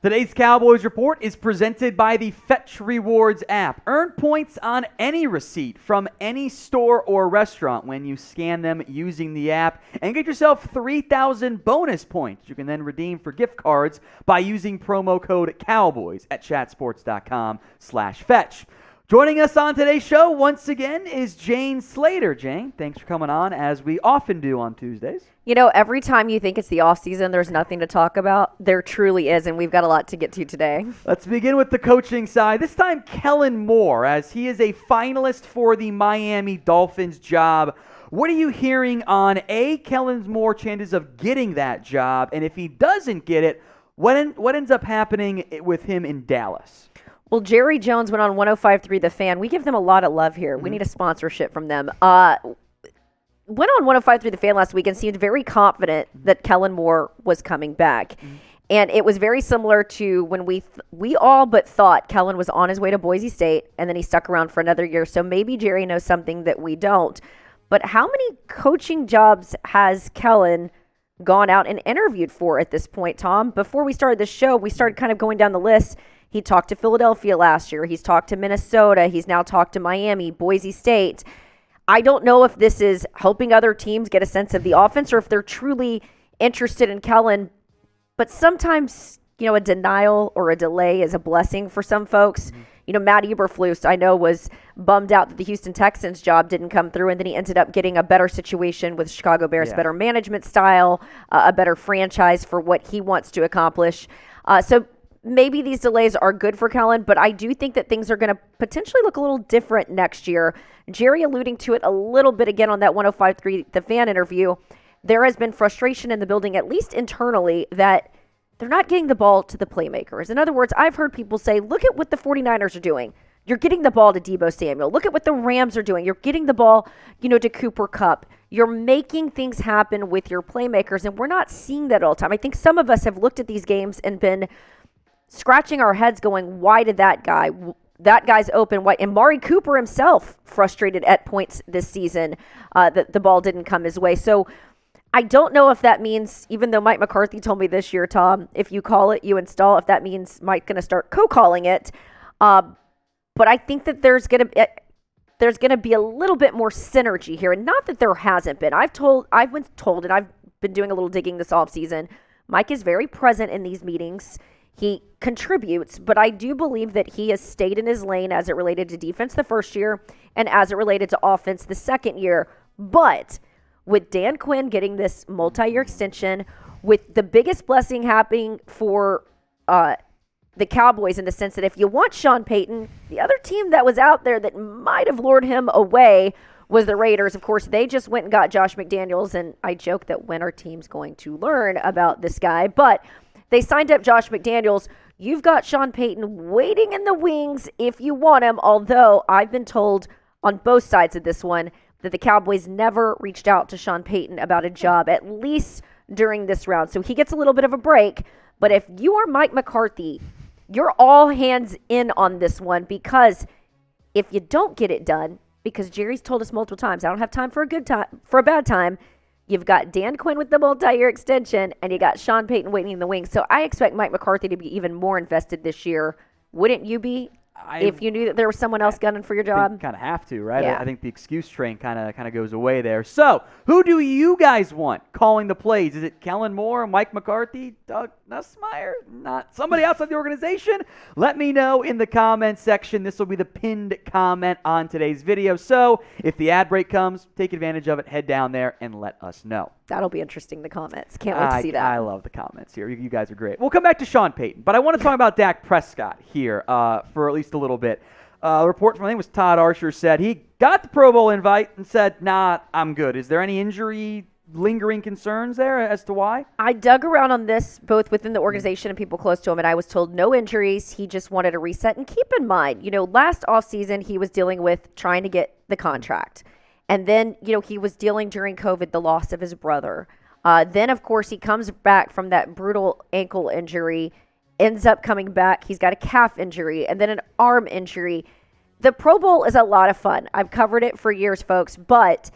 Today's Cowboys Report is presented by the Fetch Rewards app. Earn points on any receipt from any store or restaurant when you scan them using the app and get yourself 3,000 bonus points. You can then redeem for gift cards by using promo code Cowboys at chatsports.com/fetch. Joining us on today's show once again is Jane Slater. Jane, thanks for coming on, as we often do on Tuesdays. You know, every time you think it's the off season, there's nothing to talk about. There truly is, and we've got a lot to get to today. Let's begin with the coaching side. This time, Kellen Moore, as he is a finalist for the Miami Dolphins job. What are you hearing on Kellen Moore's chances of getting that job? And if he doesn't get it, what ends up happening with him in Dallas? Well, Jerry Jones went on 105.3 The Fan. We give them a lot of love here. We need a sponsorship from them. Went on 105.3 The Fan last week and seemed very confident that Kellen Moore was coming back. And it was very similar to when we all but thought Kellen was on his way to Boise State, and then he stuck around for another year. So maybe Jerry knows something that we don't. But how many coaching jobs has Kellen gone out and interviewed for at this point, Tom? Before we started the show, we started kind of going down the list. He talked to Philadelphia last year. He's talked to Minnesota. He's now talked to Miami, Boise State. I don't know if this is helping other teams get a sense of the offense or if they're truly interested in Kellen. But sometimes, a denial or a delay is a blessing for some folks. Matt Eberflus, I know, was bummed out that the Houston Texans job didn't come through, and then he ended up getting a better situation with Chicago Bears, better management style, a better franchise for what he wants to accomplish. So maybe these delays are good for Kellen, but I do think that things are going to potentially look a little different next year. Jerry alluding to it a little bit again on that 105.3 The Fan interview. There has been frustration in the building, at least internally, that they're not getting the ball to the playmakers. In other words, I've heard people say, look at what the 49ers are doing. You're getting the ball to Deebo Samuel. Look at what the Rams are doing. You're getting the ball, to Cooper Kupp. You're making things happen with your playmakers, and we're not seeing that all the time. I think some of us have looked at these games and been scratching our heads going, why did that guy's open? Why? And Mari Cooper himself frustrated at points this season that the ball didn't come his way. So I don't know if that means, even though Mike McCarthy told me this year, Tom, if you call it, you install, if that means Mike's going to start co-calling it. But I think that there's going to be a little bit more synergy here. And not that there hasn't been. I've been told, and I've been doing a little digging this offseason, Mike is very present in these meetings. He contributes, but I do believe that he has stayed in his lane as it related to defense the first year and as it related to offense the second year. But with Dan Quinn getting this multi-year extension, with the biggest blessing happening for the Cowboys in the sense that if you want Sean Payton, the other team that was out there that might have lured him away was the Raiders. Of course, they just went and got Josh McDaniels, and I joke that when our team's going to learn about this guy, but they signed up Josh McDaniels. You've got Sean Payton waiting in the wings if you want him, although I've been told on both sides of this one that the Cowboys never reached out to Sean Payton about a job, at least during this round. So he gets a little bit of a break. But if you are Mike McCarthy, you're all hands in on this one, because if you don't get it done, because Jerry's told us multiple times, I don't have time for a bad time. You've got Dan Quinn with the multi-year extension, and you got Sean Payton waiting in the wings. So I expect Mike McCarthy to be even more invested this year. Wouldn't you be? If you knew that there was someone else gunning for your job? Kind of have to, right? Yeah. I think the excuse train kind of goes away there. So, who do you guys want calling the plays? Is it Kellen Moore, Mike McCarthy, Doug Nussmeier? Not somebody outside the organization? Let me know in the comments section. This will be the pinned comment on today's video. So, if the ad break comes, take advantage of it. Head down there and let us know. That'll be interesting, the comments. Can't wait to see that. I love the comments here. You guys are great. We'll come back to Sean Payton, but I want to talk about Dak Prescott here for at least a little bit. A report from, I think it was Todd Archer, said he got the Pro Bowl invite and said, nah, I'm good. Is there any injury lingering concerns there as to why? I dug around on this both within the organization and people close to him, and I was told no injuries. He just wanted a reset. And keep in mind, last offseason he was dealing with trying to get the contract. And then, he was dealing during COVID the loss of his brother. Then, of course, he comes back from that brutal ankle injury, ends up coming back. He's got a calf injury and then an arm injury. The Pro Bowl is a lot of fun. I've covered it for years, folks, but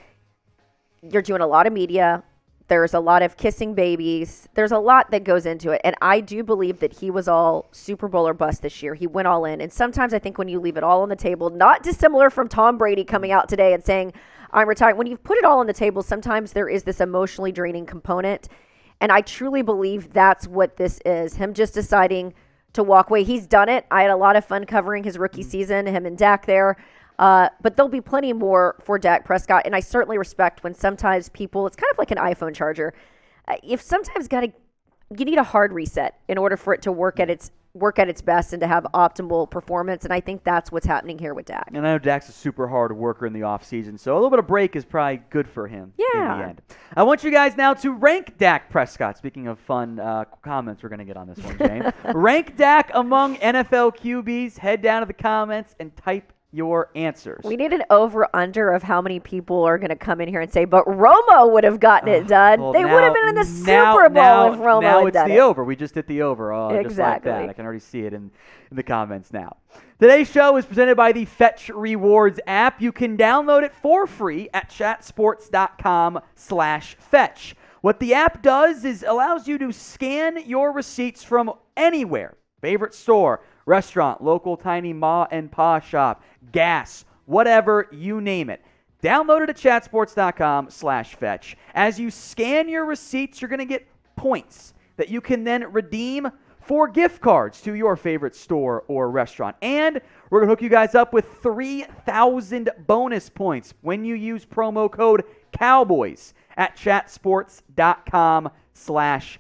you're doing a lot of media. There's a lot of kissing babies. There's a lot that goes into it. And I do believe that he was all Super Bowl or bust this year. He went all in. And sometimes I think when you leave it all on the table, not dissimilar from Tom Brady coming out today and saying, I'm retiring. When you put it all on the table, sometimes there is this emotionally draining component. And I truly believe that's what this is. Him just deciding to walk away. He's done it. I had a lot of fun covering his rookie season, him and Dak there. But there'll be plenty more for Dak Prescott. And I certainly respect when sometimes people, it's kind of like an iPhone charger. If sometimes you need a hard reset in order for it to work at its best and to have optimal performance. And I think that's what's happening here with Dak. And I know Dak's a super hard worker in the offseason, so a little bit of break is probably good for him in the end. I want you guys now to rank Dak Prescott. Speaking of fun comments we're going to get on this one, James. Rank Dak among NFL QBs. Head down to the comments and type your answers. We need an over-under of how many people are going to come in here and say, but Romo would have gotten it done. Well, they would have been in the Super Bowl if Romo had done it. Now it's the over. We just hit the over. Exactly. Just like that. I can already see it in the comments now. Today's show is presented by the Fetch Rewards app. You can download it for free at chatsports.com/fetch. What the app does is allows you to scan your receipts from anywhere. Favorite store, restaurant, local tiny ma and pa shop, gas, whatever, you name it. Download it at chatsports.com/fetch. As you scan your receipts, you're going to get points that you can then redeem for gift cards to your favorite store or restaurant. And we're going to hook you guys up with 3,000 bonus points when you use promo code Cowboys at chatsports.com/fetch.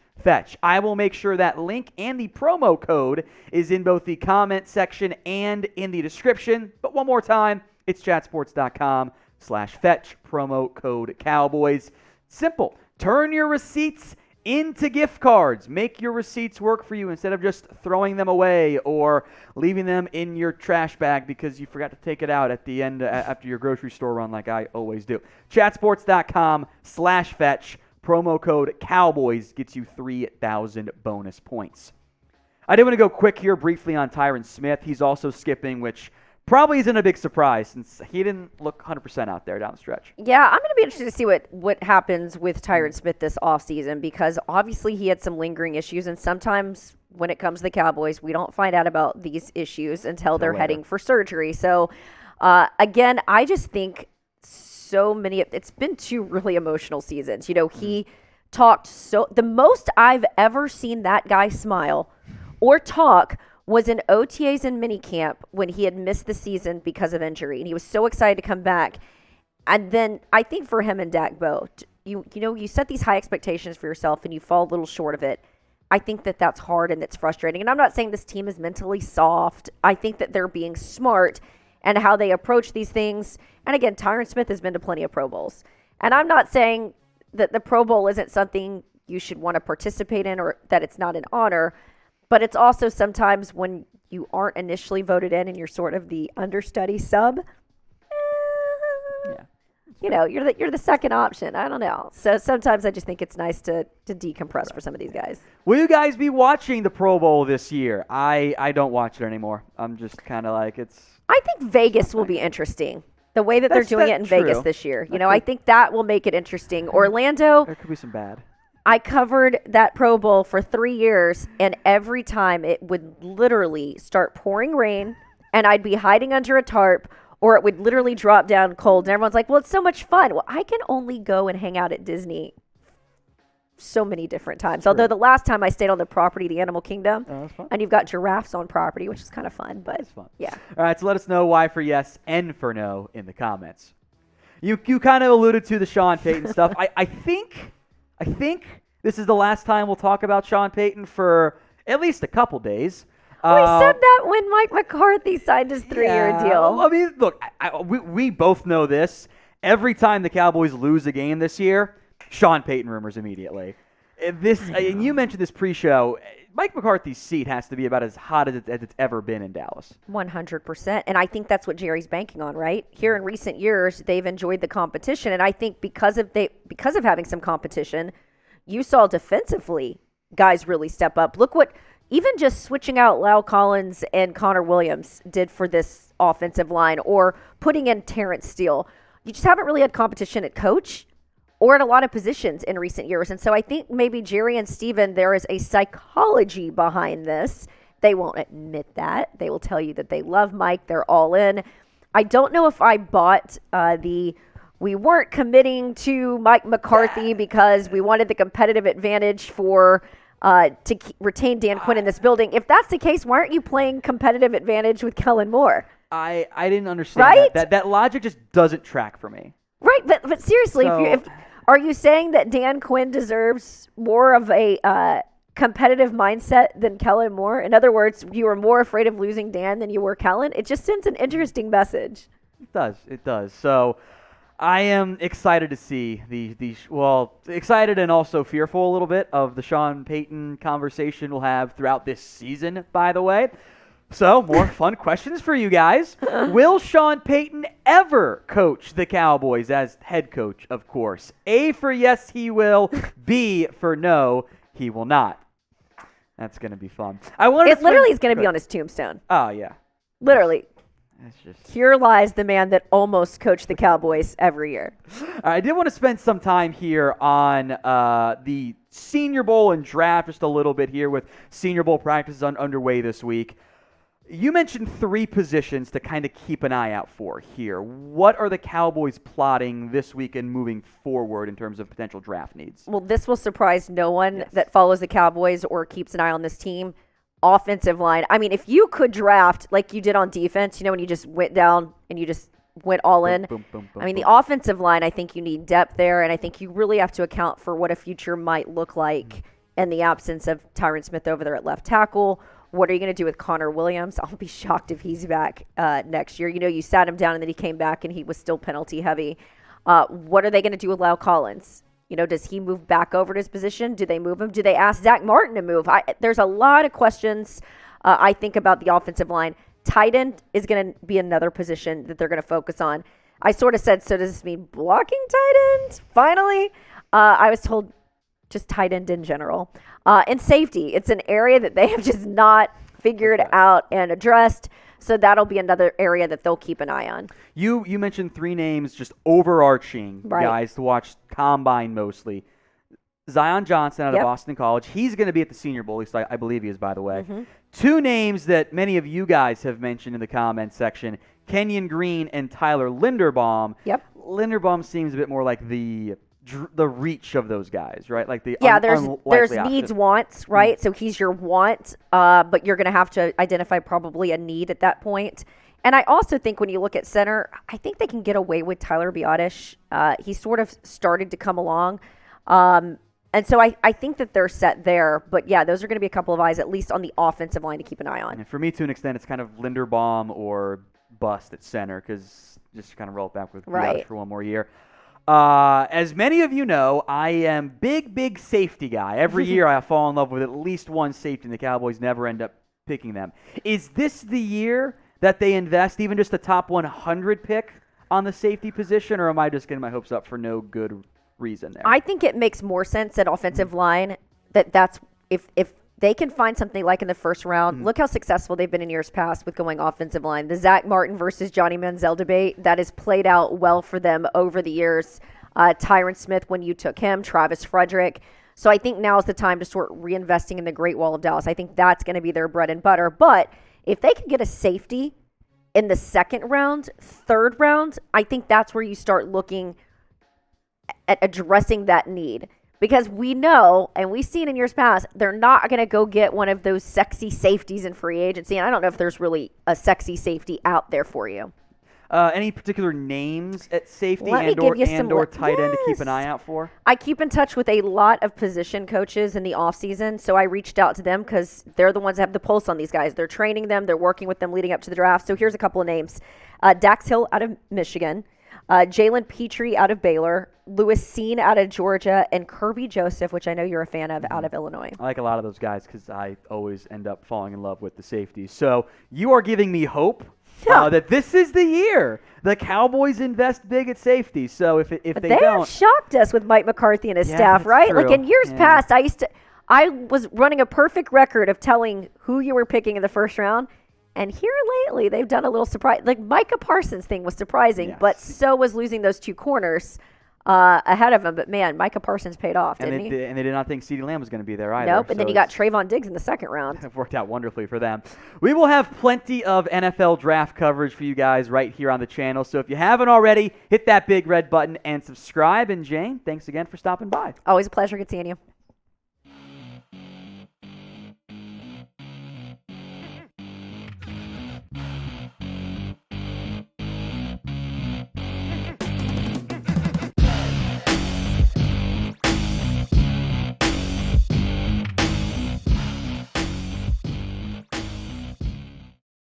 I will make sure that link and the promo code is in both the comment section and in the description. But one more time, it's chatsports.com/fetch, promo code Cowboys. Simple. Turn your receipts into gift cards. Make your receipts work for you instead of just throwing them away or leaving them in your trash bag because you forgot to take it out at the end after your grocery store run like I always do. Chatsports.com/fetch. Promo code Cowboys gets you 3,000 bonus points. I did want to go quick here briefly on Tyron Smith. He's also skipping, which probably isn't a big surprise since he didn't look 100% out there down the stretch. Yeah, I'm going to be interested to see what happens with Tyron Smith this offseason because obviously he had some lingering issues, and sometimes when it comes to the Cowboys, we don't find out about these issues until they're heading for surgery. So, again, I just think it's been 2 really emotional seasons. You know, he talked the most I've ever seen that guy smile or talk was in OTAs and minicamp when he had missed the season because of injury. And he was so excited to come back. And then I think for him and Dak both, you set these high expectations for yourself and you fall a little short of it. I think that's hard and it's frustrating. And I'm not saying this team is mentally soft. I think that they're being smart and how they approach these things. And again, Tyron Smith has been to plenty of Pro Bowls. And I'm not saying that the Pro Bowl isn't something you should want to participate in or that it's not an honor, but it's also sometimes when you aren't initially voted in and you're sort of the understudy sub, you're the second option. I don't know. So sometimes I just think it's nice to decompress for some of these guys. Will you guys be watching the Pro Bowl this year? I don't watch it anymore. I'm just kind of like I think Vegas will be interesting. The way that they're doing it in Vegas this year. I think that will make it interesting. Orlando. There could be some bad. I covered that Pro Bowl for 3 years, and every time it would literally start pouring rain, and I'd be hiding under a tarp, or it would literally drop down cold. And everyone's like, well, it's so much fun. Well, I can only go and hang out at Disney so many different times. Although the last time I stayed on the property, the Animal Kingdom, and you've got giraffes on property, which is kind of fun. But it's fun. Yeah. All right, so let us know why for yes and for no in the comments. You kind of alluded to the Sean Payton stuff. I think this is the last time we'll talk about Sean Payton for at least a couple days. We said that when Mike McCarthy signed his 3-year deal. I mean, look, we both know this. Every time the Cowboys lose a game this year, Sean Payton rumors immediately. And you mentioned this pre-show. Mike McCarthy's seat has to be about as hot as it's ever been in Dallas. 100%. And I think that's what Jerry's banking on, right? Here in recent years, they've enjoyed the competition. And I think because of having some competition, you saw defensively guys really step up. Look what even just switching out Lyle Collins and Connor Williams did for this offensive line, or putting in Terrence Steele. You just haven't really had competition at coach or at a lot of positions in recent years. And so I think maybe Jerry and Steven, there is a psychology behind this. They won't admit that. They will tell you that they love Mike. They're all in. I don't know if I bought we weren't committing to Mike McCarthy because we wanted the competitive advantage to retain Dan Quinn in this building. If that's the case, why aren't you playing competitive advantage with Kellen Moore? I didn't understand right? that logic just doesn't track for me. Right, but seriously, are you saying that Dan Quinn deserves more of a competitive mindset than Kellen Moore? In other words, you were more afraid of losing Dan than you were Kellen? It just sends an interesting message. It does. So I am excited to see excited and also fearful a little bit of the Sean Payton conversation we'll have throughout this season, by the way. So, more fun questions for you guys. Will Sean Payton ever coach the Cowboys as head coach, of course? A for yes, he will. B for no, he will not. That's going to be fun. It literally is going to be on his tombstone. Oh, yeah. Literally. That's just... Here lies the man that almost coached the Cowboys every year. I did want to spend some time here on the Senior Bowl and draft just a little bit here with Senior Bowl practices underway this week. You mentioned 3 positions to kind of keep an eye out for here. What are the Cowboys plotting this week and moving forward in terms of potential draft needs? Well, this will surprise no one that follows the Cowboys or keeps an eye on this team. Offensive line. I mean, if you could draft like you did on defense, when you just went down and you just went all in. Boom, boom, boom, I mean, the offensive line, I think you need depth there, and I think you really have to account for what a future might look like in the absence of Tyron Smith over there at left tackle. What are you going to do with Connor Williams? I'll be shocked if he's back next year. You sat him down and then he came back and he was still penalty heavy. What are they going to do with Lyle Collins? Does he move back over to his position? Do they move him? Do they ask Zach Martin to move? There's a lot of questions, I think, about the offensive line. Tight end is going to be another position that they're going to focus on. I sort of said, so does this mean blocking tight end? Finally, I was told just tight end in general. And safety, it's an area that they have just not figured out and addressed. So that'll be another area that they'll keep an eye on. You mentioned 3 names, just overarching guys to watch combine mostly. Zion Johnson out of Boston College. He's going to be at the Senior Bowl, at least I believe he is, by the way. Mm-hmm. 2 names that many of you guys have mentioned in the comments section, Kenyon Green and Tyler Linderbaum. Yep. Linderbaum seems a bit more like the reach of those guys, right? Like the there's needs, wants, right? So he's your want, but you're going to have to identify probably a need at that point. And I also think when you look at center, I think they can get away with Tyler Biotish. He sort of started to come along. And so I think that they're set there. But, yeah, those are going to be a couple of eyes, at least on the offensive line, to keep an eye on. And for me, to an extent, it's kind of Linderbaum or bust at center because just to kind of roll it back with Biotish for one more year. As many of you know, I am big safety guy. Every year I fall in love with at least one safety, and the Cowboys never end up picking them. Is this the year that they invest even just a top 100 pick on the safety position, or am I just getting my hopes up for no good reason there? I think it makes more sense at offensive line that's if they can find something like in the first round. Look how successful they've been in years past with going offensive line. The Zach Martin versus Johnny Manziel debate, that has played out well for them over the years. Tyron Smith when you took him, Travis Frederick. So I think now is the time to start reinvesting in the Great Wall of Dallas. I think that's going to be their bread and butter. But if they can get a safety in the second round, third round, I think that's where you start looking at addressing that need. Because we know, and we've seen in years past, they're not going to go get one of those sexy safeties in free agency. And I don't know if there's really a sexy safety out there for you. Any particular names at safety and or tight end to keep an eye out for? I keep in touch with a lot of position coaches in the offseason, so I reached out to them because they're the ones that have the pulse on these guys. They're training them. They're working with them leading up to the draft. So here's a couple of names. Dax Hill out of Michigan. Jalen Pitre out of Baylor, Lewis Cine out of Georgia, and Kerby Joseph, which I know you're a fan of, out of Illinois. I like a lot of those guys because I always end up falling in love with the safeties. So you are giving me hope that this is the year the Cowboys invest big at safety. So if they don't, have shocked us with Mike McCarthy and his staff, right? True. Like in years past, I was running a perfect record of telling who you were picking in the first round. And here lately, they've done a little surprise. Like Micah Parsons' thing was surprising, but so was losing those 2 corners. ahead of him. But man, Micah Parsons paid off, And didn't he? they did not think CeeDee Lamb was going to be there either. Nope. And then so you got Trayvon Diggs in the second round. It worked out wonderfully for them. We will have plenty of NFL draft coverage for you guys right here on the channel. So if you haven't already, hit that big red button and subscribe. And Jane, thanks again for stopping by. Always a pleasure. Good seeing you.